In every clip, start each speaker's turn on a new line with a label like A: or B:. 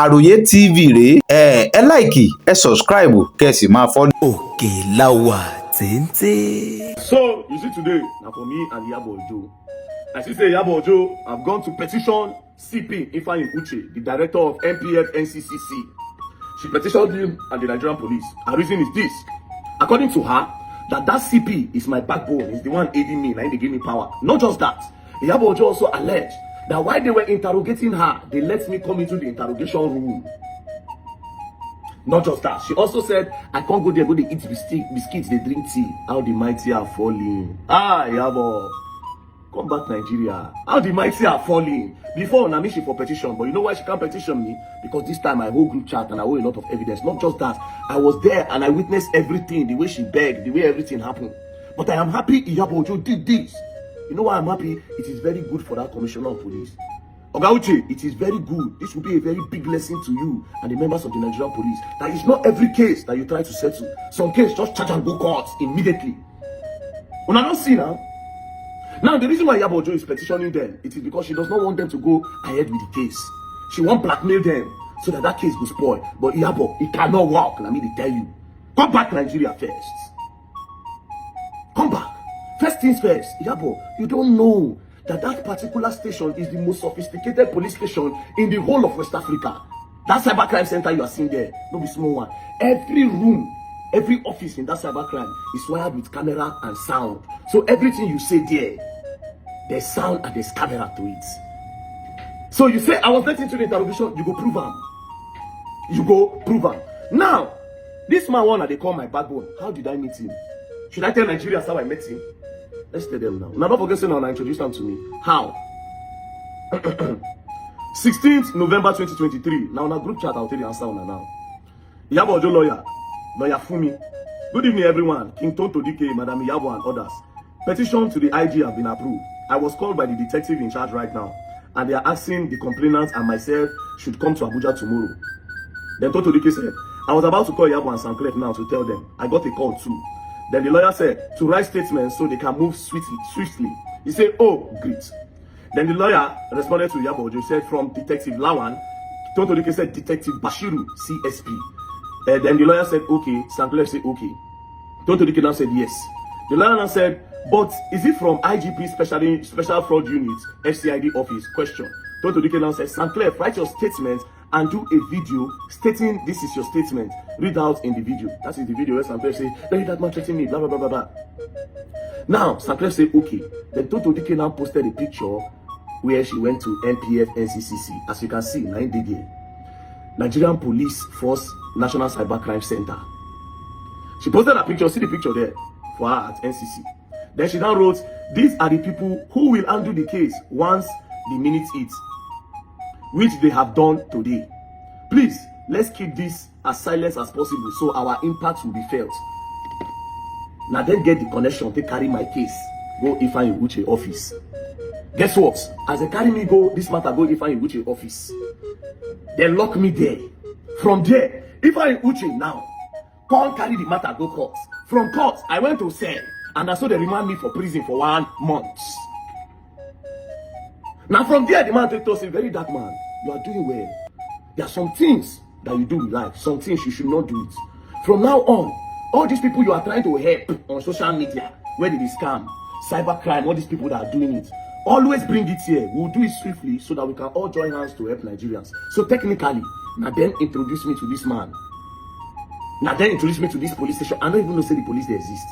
A: Àròyé TV rèé ẹ láìkì ẹ subscribe kẹ́ ẹ sì máa follow.
B: Òkèláwà téńté.
C: So you see today now for me and Iyabo Ojo. I see say Iyabo Ojo have gone to petition CP Ifeanyi Uche, the director of MPF NCCC. She petitioned him and the Nigerian police. Her reason is this: according to her, that CP is my backbone, is the one aiding me, like they give me power. Not just that, Iyabo Ojo also alleged that while they were interrogating her, they let me come into the interrogation room. Not just that, she also said, I can't go there, go they eat biscuits, they drink tea. How the mighty are falling. Iyabo, come back Nigeria. How the mighty are falling. Before, Nami she for petition, but you know why she can't petition me? Because this time I hold group chat and I hold a lot of evidence. Not just that, I was there and I witnessed everything, the way she begged, the way everything happened. But I am happy Iyabo Ojo did this. You know why I'm happy? It is very good for that commissioner of police. Oga Uche, it is very good. This will be a very big lesson to you and the members of the Nigerian police. That is not every case that you try to settle. Some case just charge and go court immediately. When I don't see now. Now the reason why Iyabo Ojo is petitioning them, it is because she does not want them to go ahead with the case. She won't blackmail them so that case will spoil. But Iyabo, it cannot work. Let me tell you. Come back Nigeria first. Come back. First things first, Iyabo, you don't know that particular station is the most sophisticated police station in the whole of West Africa. That cybercrime center you are seeing there, no be small one. Every room, every office in that cybercrime is wired with camera and sound. So everything you say there, there's sound and there's camera to it. So you say, I was let into the interrogation, you go prove am. You go prove am. Now, this man one they call my backbone. How did I meet him? Should I tell Nigerians how I met him? Let's tell them now. Now don't forget saying I introduced them to me. How? 16th November 2023. Now on a group chat, I'll tell you answer on now. Iyabo Ojo lawyer Fumi. Good evening everyone. King Tonto DK, Madam Iyabo and others. Petition to the IG have been approved. I was called by the detective in charge right now, and they are asking the complainant and myself should come to Abuja tomorrow. Then Tonto DK said, I was about to call Iyabo and Sanclef now to tell them. I got a call too. Then the lawyer said to write statements so they can move swiftly. He said, oh, great. Then the lawyer responded to Iyabo Ojo, said from Detective Lawan. Tonto Dike said Detective Bashiru, CSP. Then the lawyer said, okay. Sanclef said, okay. Tonto Dike now said, yes. The lawyer now said, but is it from IGP Special Fraud Unit, FCID office? Question. Tonto Dike now said, Sanclef, write your statement and do a video stating this is your statement. Read out in the video. That is the video where Sanclef say, don't that man threatening me, blah, blah, blah, blah, blah. Now, Sanclef say, okay. Then Tonto Dike now posted a picture where she went to MPF NCCC. As you can see, 9 days there. Nigerian Police Force National Cybercrime Center. She posted a picture, see the picture there, for her at NCC. Then she now wrote, these are the people who will handle the case once the minutes hit, which they have done today. Please, let's keep this as silent as possible so our impact will be felt. Now then get the connection to carry my case. Go Ifeanyi Uche office. Guess what? As they carry me go, this matter go Ifeanyi Uche office. They lock me there. From there, Ifeanyi Uche now can't carry the matter go court. From court, I went to cell and that's so they remand me for prison for 1 month. Now from there, the man told us, a very dark man, you are doing well. There are some things that you do in life, some things you should not do it. From now on, all these people you are trying to help on social media, where did they scam, cybercrime, all these people that are doing it, always bring it here. We'll do it swiftly so that we can all join hands to help Nigerians. So technically, now then introduce me to this man. Now then introduce me to this police station. I don't even know say the police they exist.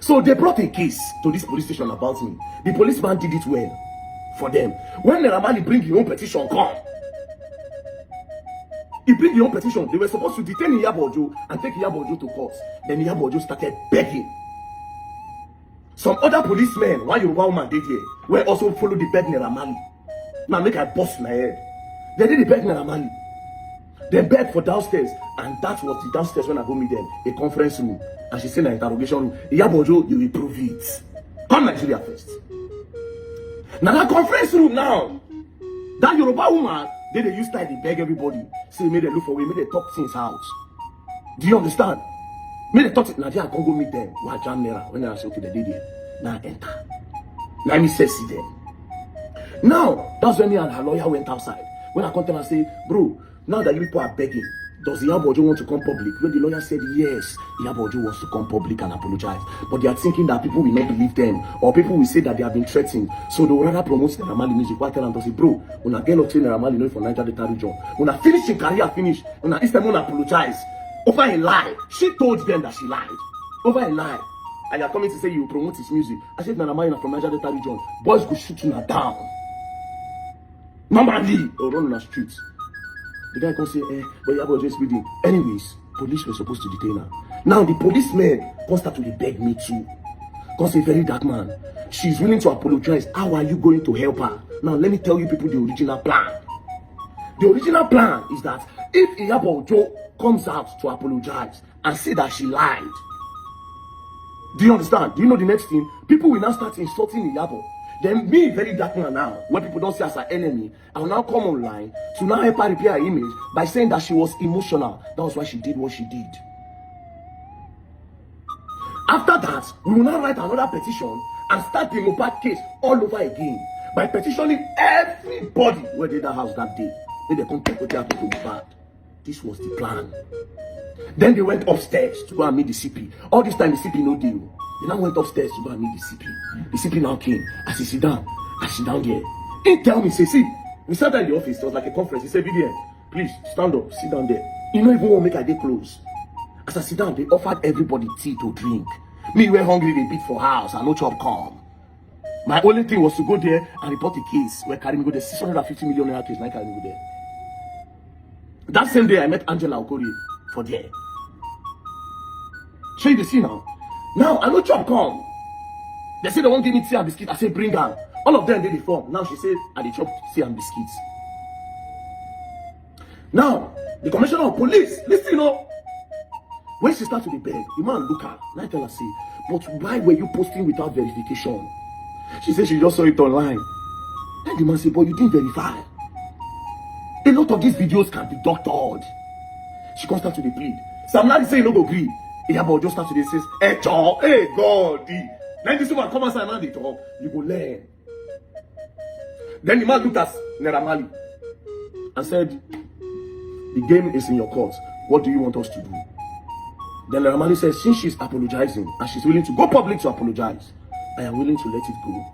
C: So they brought a case to this police station about me. The policeman did it well for them. When Neramali bring your own petition, come. He bring your own petition. They were supposed to detain Iyabo Ojo and take Iyabo Ojo to court. Then Iyabo Ojo started begging. Some other policemen, one Yoruba woman did here, were also follow the beg Neramali. Now make I bust my head. They did the beg Neramali. They begged for downstairs, and that was the downstairs when I go meet them, a conference room. And she said in the interrogation room, Iyabo Ojo, you will prove it. Come Nigeria first. Now that conference room now, that Yoruba woman, they use time to beg everybody. Say, may they look for way, may they talk things out. Do you understand? May they talk to Nigeria, I can't go meet them. Why Jam Nera? When I say, okay, they did it. Now I enter. Now me say, see them. Now, that's when me and her lawyer went outside. When I come to her and say, bro, Now that you people are begging, does iyabo want to come public? When the lawyer said yes, iyabo wants to come public and apologize. But they are thinking that people will not believe them, or people will say that they have been threatened. So they will rather promote Naira Marley music. What tell them to say, bro, when I get up to Naira Marley, for Niger Delta region, when I finish in career, finish, when I instead want to apologize over a lie. She told them that she lied over a lie. And you are coming to say you promote his music. I said Naira Marley from Niger Delta region, boys go shoot you down. Mama Lee, or run on the streets. The guy can say, but Iyabo just speeding. Anyways, police were supposed to detain her. Now the policemen can start to beg me too. Can say, very dark man, she's willing to apologize. How are you going to help her? Now let me tell you people the original plan. The original plan is that if Iyabo Ojo comes out to apologize and say that she lied, do you understand? Do you know the next thing? People will now start insulting Iyabo. Then me, very dark man now, when people don't see us as an enemy, I will now come online to now help her repair her image by saying that she was emotional. That was why she did what she did. After that, we will now write another petition and start the Mohbad case all over again by petitioning everybody who did that house that day. Then they come talk with their people Mohbad. This was the plan. Then they went upstairs to go and meet the CP. All this time the CP no deal. They now went upstairs to go and meet the CP. The CP now came. As he sit down there. He tell me, say, see, we sat in the office. It was like a conference. He said, BDM, please stand up, sit down there. You know, even want to make a day close. As I sit down, they offered everybody tea to drink. Me, we're hungry, they beat for house, and no chop come. My only thing was to go there and report the case. Where carry me go there, 650 million naira case, like carry me go there. That same day, I met Angela Okori for there. Show you the scene now. Now, I know chop come. They say they won't give me tea and biscuits. I say, bring her. All of them did the form. Now she said, I dey chop tea and biscuits. Now, the commissioner of police, listen, when she started to beg, the man look at her. Now I tell her, say, but why were you posting without verification? She said she just saw it online. Then the man said, but you didn't verify. A lot of these videos can be doctored. She comes start to the plead. Sam Larry say, you no go agree. Iyabo just start to says, hey God, then this woman come outside and they talk, you go learn. Then the man looked at Naira Marley and said, the game is in your court. What do you want us to do? Then Naira Marley says, since she's apologizing and she's willing to go public to apologize, I am willing to let it go.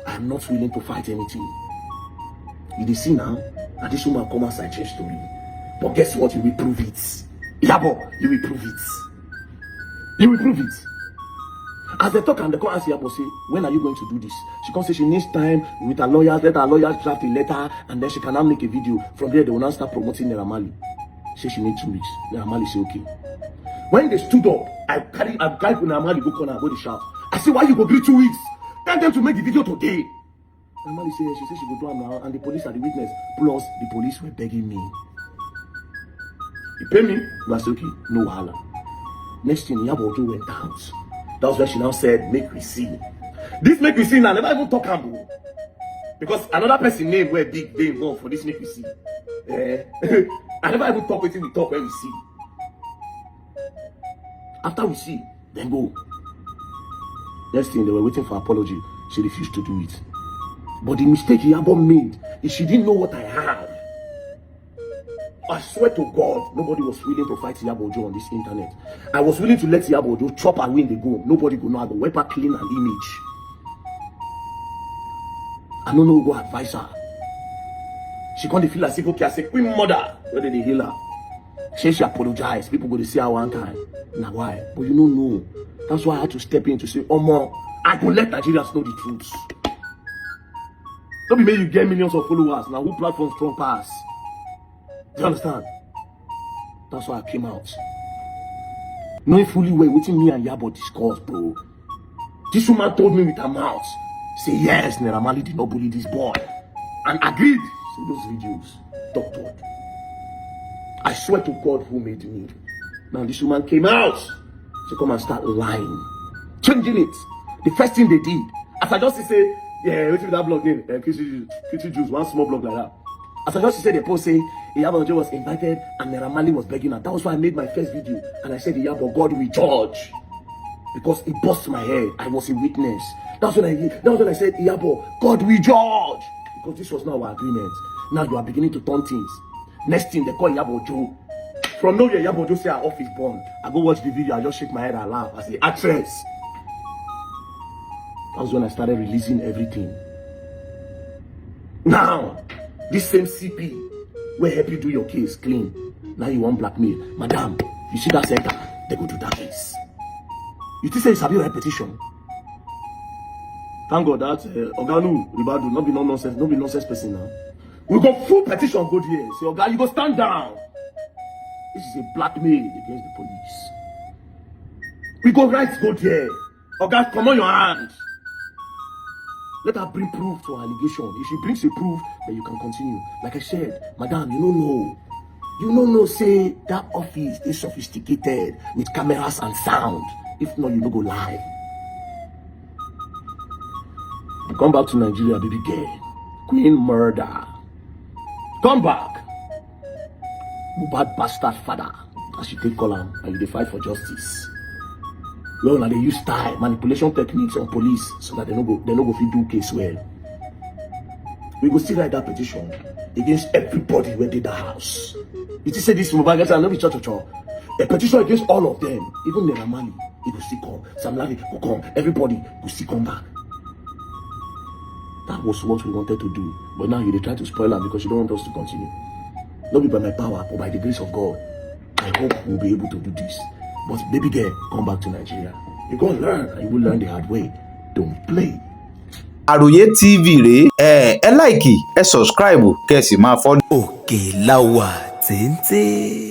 C: I am not willing to fight anything. You see now, and this woman come outside change story. But guess what? You will prove it. Iyabo, you will prove it. You will prove it. As they talk and they come ask Iyabo, say, when are you going to do this? She come say she needs time with her lawyer, let her lawyer draft a letter, and then she can now make a video. From there, they will now start promoting Naira Marley. Say she needs 2 weeks. Naira Marley say, okay. When they stood up, I carry Naira Marley go corner and go to shout. I say, why you go agree 2 weeks? Tell them to make the video today. Naira Marley say, she said she go do it now, and the police are the witness. Plus, the police were begging me. You pay me? You say, okay, no wahala. Next thing, Iyabo Ojo went out. That was where she now said, make we see. This make we see now, never even talk about. Because another person name where big they involved for this make we see. I never even talk with him, we talk when we see. After we see, then go. Next thing, they were waiting for apology. She refused to do it. But the mistake Iyabo made is she didn't know what I had. I swear to God, nobody was willing to fight Iyabo Ojo on this internet. I was willing to let Iyabo Ojo chop and win the goal. Nobody go know how to wipe her clean an image. I don't know who go advise her. She can't feel as if, okay, I say, queen mother, where did they heal her? She apologized. People go to see her one time. Now why? But you don't know. That's why I had to step in to say, Omo, I go let Nigerians know the truth. Don't be made you get millions of followers. Now who platform strong pass? Do you understand? That's why I came out. Knowing fully well what me and Iyabo discussed, bro. This woman told me with her mouth, say yes, Naira Marley did not bully this boy. And agreed. See those videos. Doctored. I swear to God who made me. Now this woman came out. She come and start lying. Changing it. The first thing they did. As I just say, yeah, wait till that blog name. Kitty Juice, one small blog like that. As I just said, the post say Iyabo Ojo was invited and Naira Marley was begging her. That was why I made my first video. And I said, Iyabo, God will judge. Because it bust my head. I was a witness. That's when I said, Iyabo, God will judge. Because this was not our agreement. Now you are beginning to turn things. Next thing, they call Iyabo Ojo. From nowhere, Iyabo Ojo say her office born. I go watch the video, I just shake my head and laugh. I say, actress. That was when I started releasing everything. Now, this same CP will help you do your case clean. Now you want blackmail. Madam, you see that center? They go do that case. You think say it's a repetition? Thank God that Oganu Ribadu not be no nonsense person now. We go full petition go there. Say Oga, you go stand down. This is a blackmail against the police. We go right go there. Oga, come on your hands. Let her bring proof to her allegation. If she brings a proof, then you can continue. Like I said, madam, you don't know. You don't know, say, that office is sophisticated with cameras and sound. If not, you don't go live. Come back to Nigeria, baby girl. Queen murder. Come back. Bad bastard father. As you take call him and you fight for justice. Well, now they use style, manipulation techniques on police so that they no go fit do case well. We go still write that petition against everybody where did the house. You say this mobile guys and no be church. A petition against all of them, even the Ramali, he go still come. Sam Larry go come. Everybody go still come back. That was what we wanted to do, but now you try to spoil it because you don't want us to continue. Not be by my power, but by the grace of God. I hope we'll be able to do this. But baby girl, come back to Nigeria. You're going to learn, and you will learn the hard way. Don't play.
A: Àròyé TV rèé ẹ láìkì ẹ subscribe kẹ́ sì máa follow.
B: Òkè la wà téńté.